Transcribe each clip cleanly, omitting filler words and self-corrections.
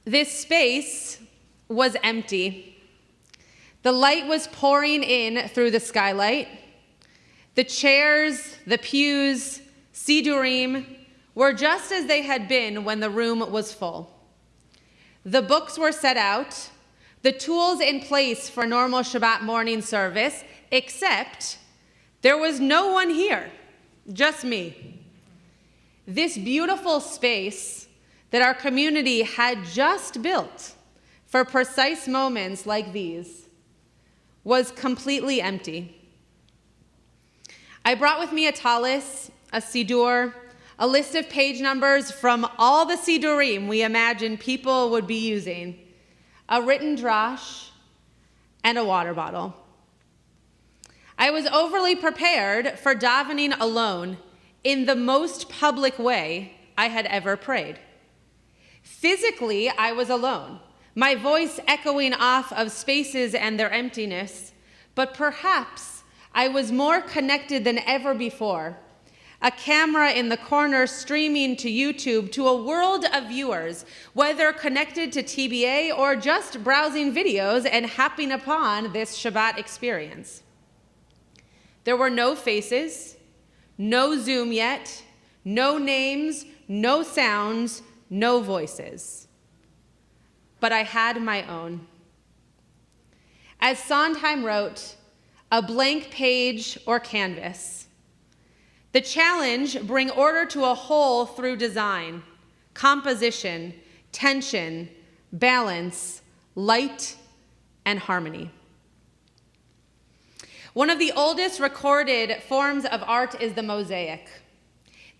This space was empty. The light was pouring in through the skylight. The chairs, the pews, sidurim were just as they had been when the room was full. The books were set out, the tools in place for normal Shabbat morning service, except there was no one here, just me. This beautiful space that our community had just built for precise moments like these was completely empty. I brought with me a talis, a sidur, a list of page numbers from all the sidurim we imagined people would be using, a written drash, and a water bottle. I was overly prepared for davening alone in the most public way I had ever prayed. Physically, I was alone, my voice echoing off of spaces and their emptiness, but perhaps I was more connected than ever before. A camera in the corner streaming to YouTube to a world of viewers, whether connected to TBA or just browsing videos and happening upon this Shabbat experience. There were no faces, no Zoom yet, no names, no sounds, no voices. But I had my own. As Sondheim wrote, a blank page or canvas. The challenge, bring order to a whole through design, composition, tension, balance, light, and harmony. One of the oldest recorded forms of art is the mosaic.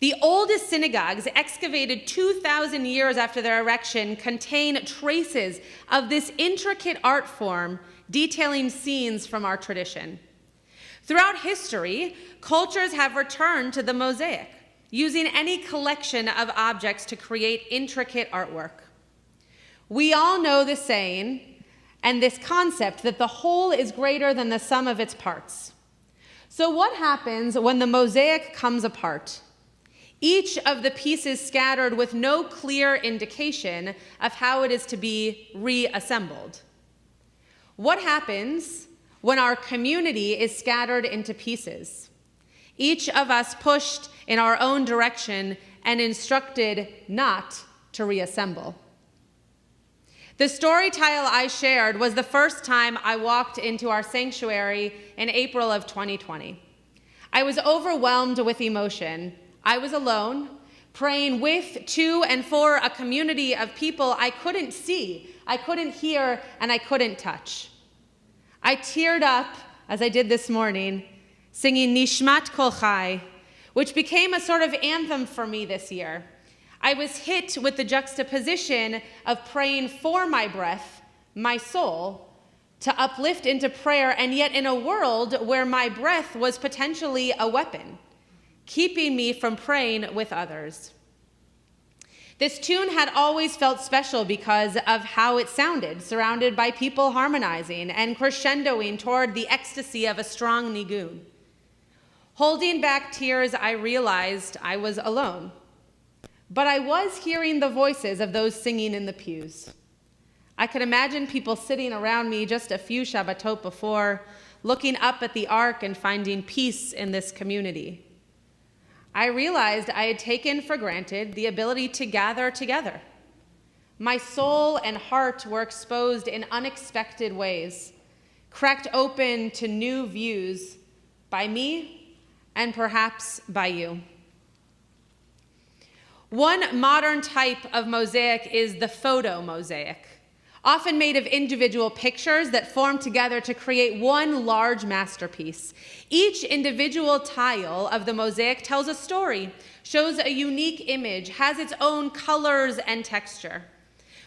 The oldest synagogues, excavated 2,000 years after their erection, contain traces of this intricate art form detailing scenes from our tradition. Throughout history, cultures have returned to the mosaic, using any collection of objects to create intricate artwork. We all know the saying and this concept that the whole is greater than the sum of its parts. So what happens when the mosaic comes apart? Each of the pieces scattered with no clear indication of how it is to be reassembled. What happens when our community is scattered into pieces, each of us pushed in our own direction and instructed not to reassemble? The story tile I shared was the first time I walked into our sanctuary in April of 2020. I was overwhelmed with emotion. I was alone, praying with, to, and for a community of people I couldn't see, I couldn't hear, and I couldn't touch. I teared up, as I did this morning, singing Nishmat Kol Chai, which became a sort of anthem for me this year. I was hit with the juxtaposition of praying for my breath, my soul, to uplift into prayer, and yet in a world where my breath was potentially a weapon, keeping me from praying with others. This tune had always felt special because of how it sounded, surrounded by people harmonizing and crescendoing toward the ecstasy of a strong nigun. Holding back tears, I realized I was alone. But I was hearing the voices of those singing in the pews. I could imagine people sitting around me just a few Shabbatot before, looking up at the ark and finding peace in this community. I realized I had taken for granted the ability to gather together. My soul and heart were exposed in unexpected ways, cracked open to new views by me and perhaps by you. One modern type of mosaic is the photo mosaic, often made of individual pictures that form together to create one large masterpiece. Each individual tile of the mosaic tells a story, shows a unique image, has its own colors and texture.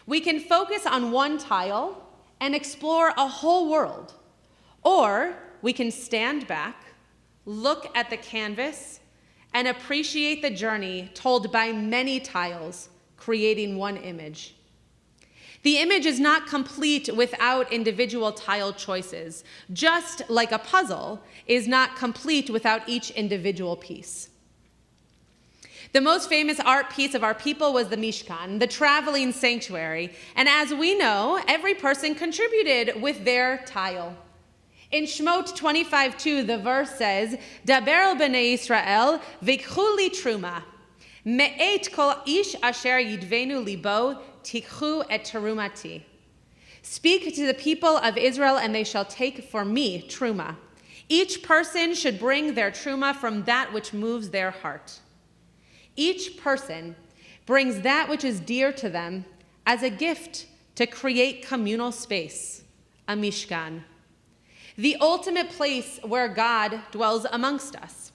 We can focus on one tile and explore a whole world, or we can stand back, look at the canvas, and appreciate the journey told by many tiles, creating one image. The image is not complete without individual tile choices, just like a puzzle is not complete without each individual piece. The most famous art piece of our people was the Mishkan, the traveling sanctuary. And as we know, every person contributed with their tile. In Shmot 25:2, the verse says, Daber el b'nei Yisrael v'ikchu li truma. Me'et kol ish asher yidvenu libo tikchu et terumati. Speak to the people of Israel, and they shall take for me truma. Each person should bring their truma from that which moves their heart. Each person brings that which is dear to them as a gift to create communal space, a mishkan, the ultimate place where God dwells amongst us.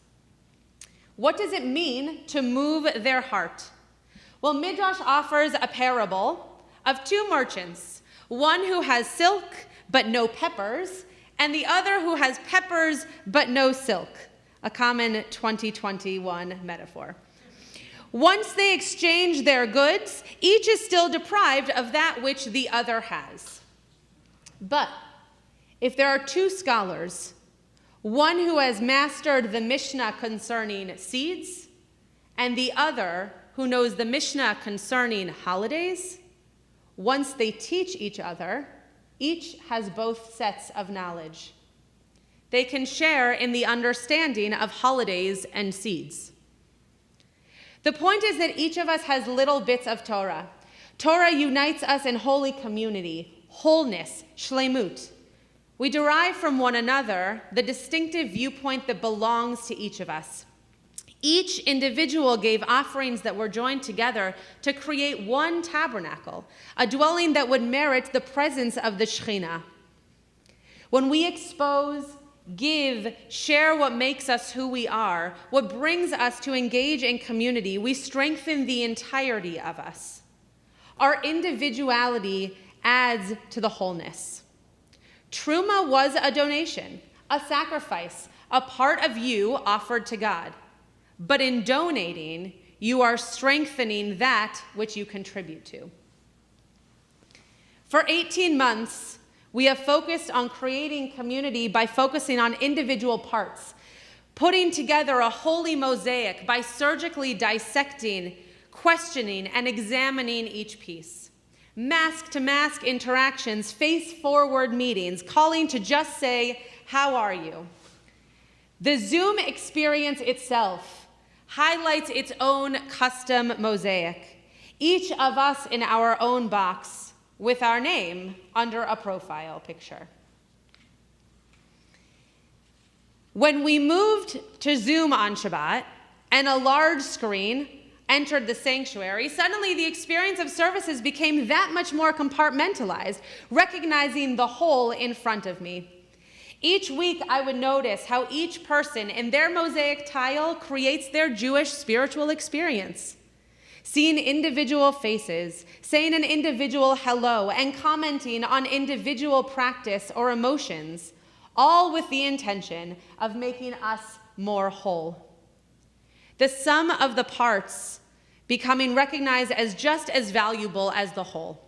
What does it mean to move their heart? Well, Midrash offers a parable of two merchants, one who has silk but no peppers, and the other who has peppers but no silk, a common 2021 metaphor. Once they exchange their goods, each is still deprived of that which the other has. But if there are two scholars, one who has mastered the Mishnah concerning seeds, and the other who knows the Mishnah concerning holidays, once they teach each other, each has both sets of knowledge. They can share in the understanding of holidays and seeds. The point is that each of us has little bits of Torah. Torah unites us in holy community, wholeness, shlemut. We derive from one another the distinctive viewpoint that belongs to each of us. Each individual gave offerings that were joined together to create one tabernacle, a dwelling that would merit the presence of the Shekhinah. When we expose, give, share what makes us who we are, what brings us to engage in community, we strengthen the entirety of us. Our individuality adds to the wholeness. Truma was a donation, a sacrifice, a part of you offered to God. But in donating, you are strengthening that which you contribute to. For 18 months, we have focused on creating community by focusing on individual parts, putting together a holy mosaic by surgically dissecting, questioning, and examining each piece. Mask-to-mask interactions, face-forward meetings, calling to just say, how are you? The Zoom experience itself highlights its own custom mosaic, each of us in our own box with our name under a profile picture. When we moved to Zoom on Shabbat and a large screen entered the sanctuary, suddenly the experience of services became that much more compartmentalized, recognizing the whole in front of me. Each week, I would notice how each person in their mosaic tile creates their Jewish spiritual experience. Seeing individual faces, saying an individual hello, and commenting on individual practice or emotions, all with the intention of making us more whole. The sum of the parts becoming recognized as just as valuable as the whole.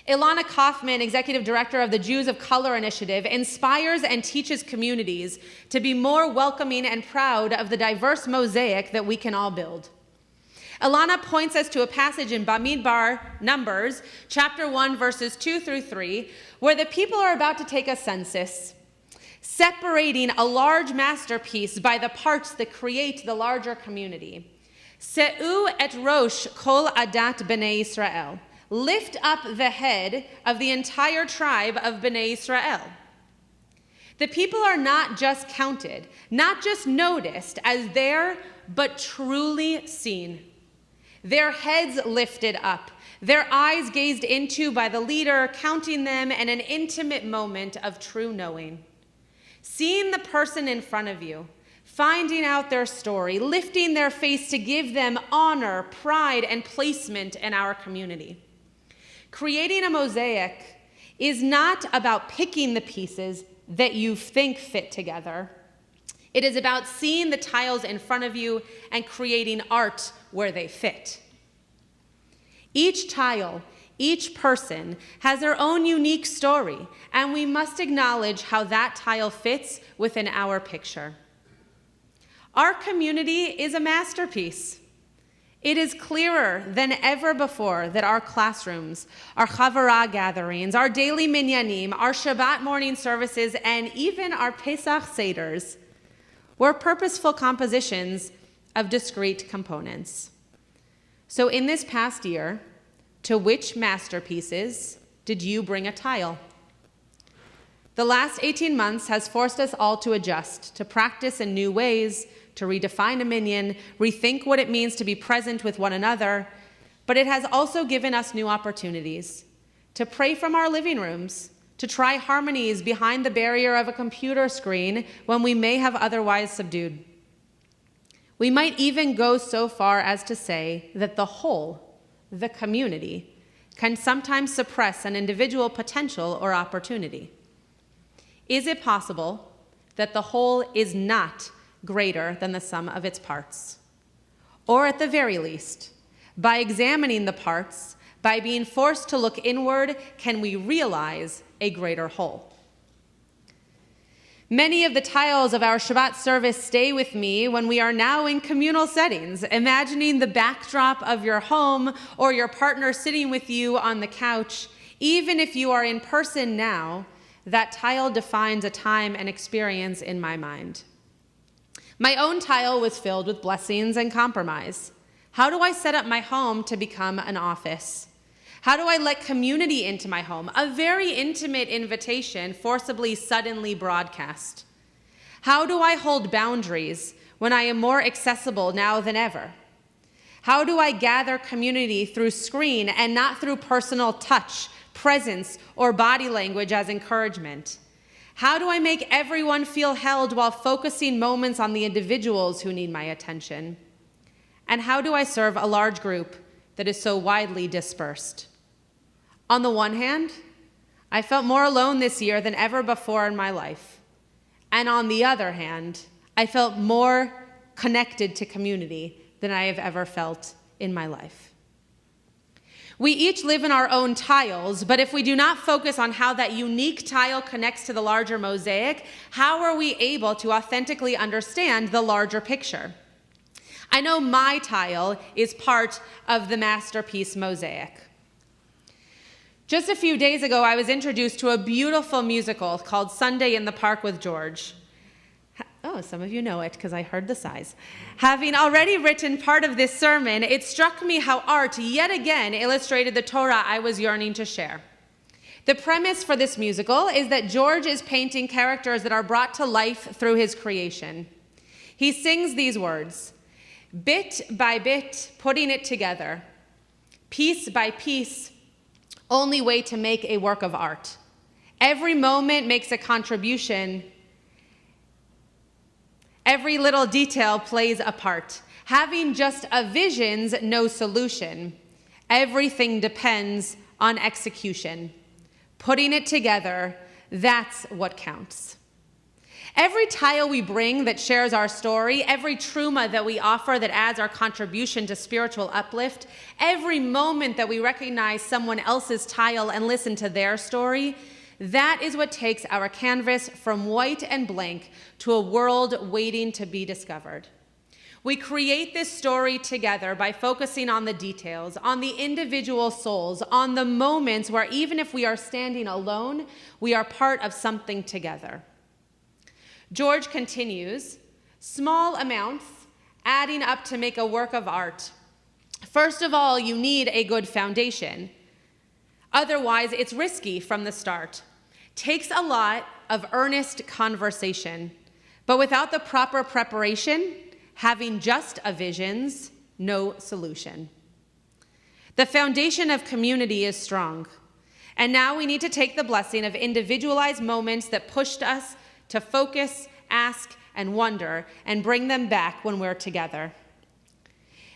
Ilana Kaufman, executive director of the Jews of Color Initiative, inspires and teaches communities to be more welcoming and proud of the diverse mosaic that we can all build. Ilana points us to a passage in Bamidbar, Numbers, chapter 1, verses 2 through 3, where the people are about to take a census, separating a large masterpiece by the parts that create the larger community. Se'u et rosh kol adat b'nei Yisrael. Lift up the head of the entire tribe of Bnei Israel. The people are not just counted, not just noticed as there, but truly seen. Their heads lifted up, their eyes gazed into by the leader, counting them in an intimate moment of true knowing. Seeing the person in front of you, finding out their story, lifting their face to give them honor, pride, and placement in our community. Creating a mosaic is not about picking the pieces that you think fit together. It is about seeing the tiles in front of you and creating art where they fit. Each tile, each person has their own unique story, and we must acknowledge how that tile fits within our picture. Our community is a masterpiece. It is clearer than ever before that our classrooms, our Chavurah gatherings, our daily minyanim, our Shabbat morning services, and even our Pesach Seders were purposeful compositions of discrete components. So in this past year, to which masterpieces did you bring a tile? The last 18 months has forced us all to adjust, to practice in new ways, to redefine a minyan, rethink what it means to be present with one another, but it has also given us new opportunities to pray from our living rooms, to try harmonies behind the barrier of a computer screen when we may have otherwise subdued. We might even go so far as to say that the whole, the community, can sometimes suppress an individual potential or opportunity. Is it possible that the whole is not greater than the sum of its parts? Or at the very least, by examining the parts, by being forced to look inward, can we realize a greater whole? Many of the tiles of our Shabbat service stay with me when we are now in communal settings, imagining the backdrop of your home or your partner sitting with you on the couch. Even if you are in person now, that tile defines a time and experience in my mind. My own tile was filled with blessings and compromise. How do I set up my home to become an office? How do I let community into my home? A very intimate invitation forcibly, suddenly broadcast. How do I hold boundaries when I am more accessible now than ever? How do I gather community through screen and not through personal touch, presence, or body language as encouragement? How do I make everyone feel held while focusing moments on the individuals who need my attention? And how do I serve a large group that is so widely dispersed? On the one hand, I felt more alone this year than ever before in my life. And on the other hand, I felt more connected to community than I have ever felt in my life. We each live in our own tiles, but if we do not focus on how that unique tile connects to the larger mosaic, how are we able to authentically understand the larger picture? I know my tile is part of the masterpiece mosaic. Just a few days ago, I was introduced to a beautiful musical called Sunday in the Park with George. Oh, some of you know it because I heard the sighs. Having already written part of this sermon, it struck me how art yet again illustrated the Torah I was yearning to share. The premise for this musical is that George is painting characters that are brought to life through his creation. He sings these words, bit by bit, putting it together, piece by piece, only way to make a work of art. Every moment makes a contribution. Every little detail plays a part. Having just a vision's no solution. Everything depends on execution. Putting it together, that's what counts. Every tile we bring that shares our story, every truma that we offer that adds our contribution to spiritual uplift, every moment that we recognize someone else's tile and listen to their story, that is what takes our canvas from white and blank to a world waiting to be discovered. We create this story together by focusing on the details, on the individual souls, on the moments where even if we are standing alone, we are part of something together. George continues, small amounts adding up to make a work of art. First of all, you need a good foundation. Otherwise, it's risky from the start. Takes a lot of earnest conversation, but without the proper preparation, having just a vision's no solution. The foundation of community is strong, and now we need to take the blessing of individualized moments that pushed us to focus, ask, and wonder, and bring them back when we're together.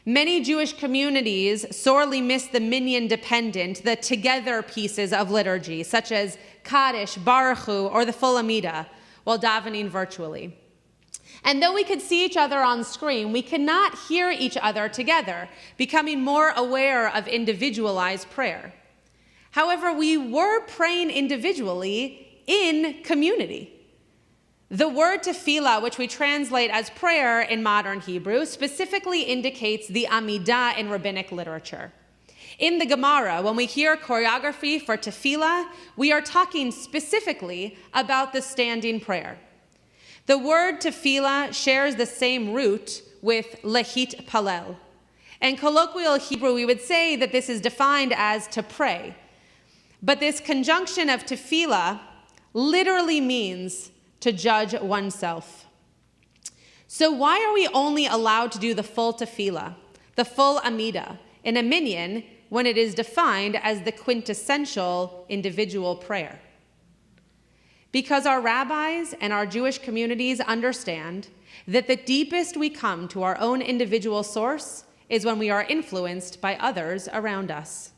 Many Jewish communities sorely miss the minyan-dependent, the together pieces of liturgy, such as Kaddish, Baruch Hu, or the full Amidah, while davening virtually. And though we could see each other on screen, we cannot hear each other together, becoming more aware of individualized prayer. However, we were praying individually in community. The word tefillah, which we translate as prayer in modern Hebrew, specifically indicates the Amidah in rabbinic literature. In the Gemara, when we hear choreography for tefillah, we are talking specifically about the standing prayer. The word tefillah shares the same root with lehit palel. In colloquial Hebrew, we would say that this is defined as to pray. But this conjunction of tefillah literally means to judge oneself. So why are we only allowed to do the full tefillah, the full amidah, in a minyan when it is defined as the quintessential individual prayer? Because our rabbis and our Jewish communities understand that the deepest we come to our own individual source is when we are influenced by others around us.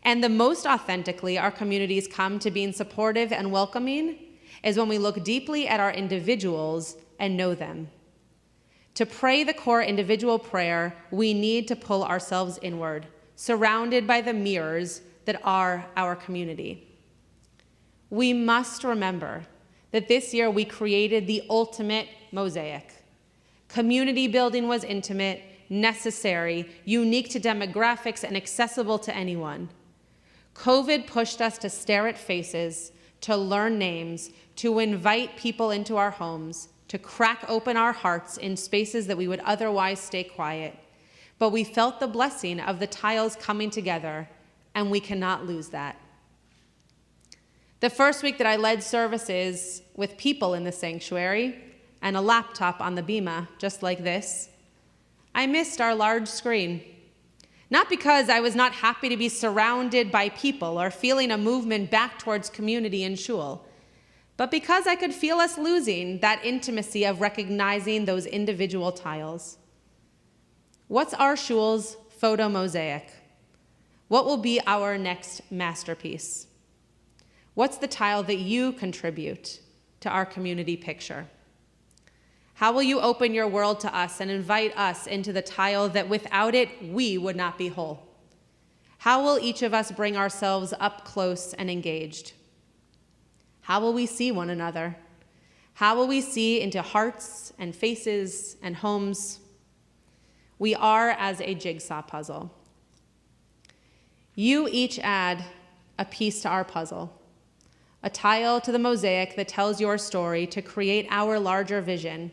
And the most authentically our communities come to being supportive and welcoming is when we look deeply at our individuals and know them. To pray the core individual prayer, we need to pull ourselves inward, surrounded by the mirrors that are our community. We must remember that this year we created the ultimate mosaic. Community building was intimate, necessary, unique to demographics, and accessible to anyone. COVID pushed us to stare at faces, to learn names, to invite people into our homes, to crack open our hearts in spaces that we would otherwise stay quiet. But we felt the blessing of the tiles coming together, and we cannot lose that. The first week that I led services with people in the sanctuary and a laptop on the bima, just like this, I missed our large screen. Not because I was not happy to be surrounded by people or feeling a movement back towards community and shul, but because I could feel us losing that intimacy of recognizing those individual tiles. What's our shul's photo mosaic? What will be our next masterpiece? What's the tile that you contribute to our community picture? How will you open your world to us and invite us into the tile that without it, we would not be whole? How will each of us bring ourselves up close and engaged? How will we see one another? How will we see into hearts and faces and homes? We are as a jigsaw puzzle. You each add a piece to our puzzle, a tile to the mosaic that tells your story to create our larger vision.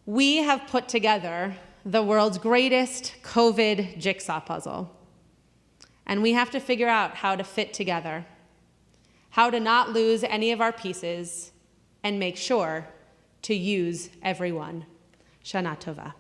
We have put together the world's greatest COVID jigsaw puzzle, and we have to figure out how to fit together, how to not lose any of our pieces, and make sure to use every one. Shana Tova.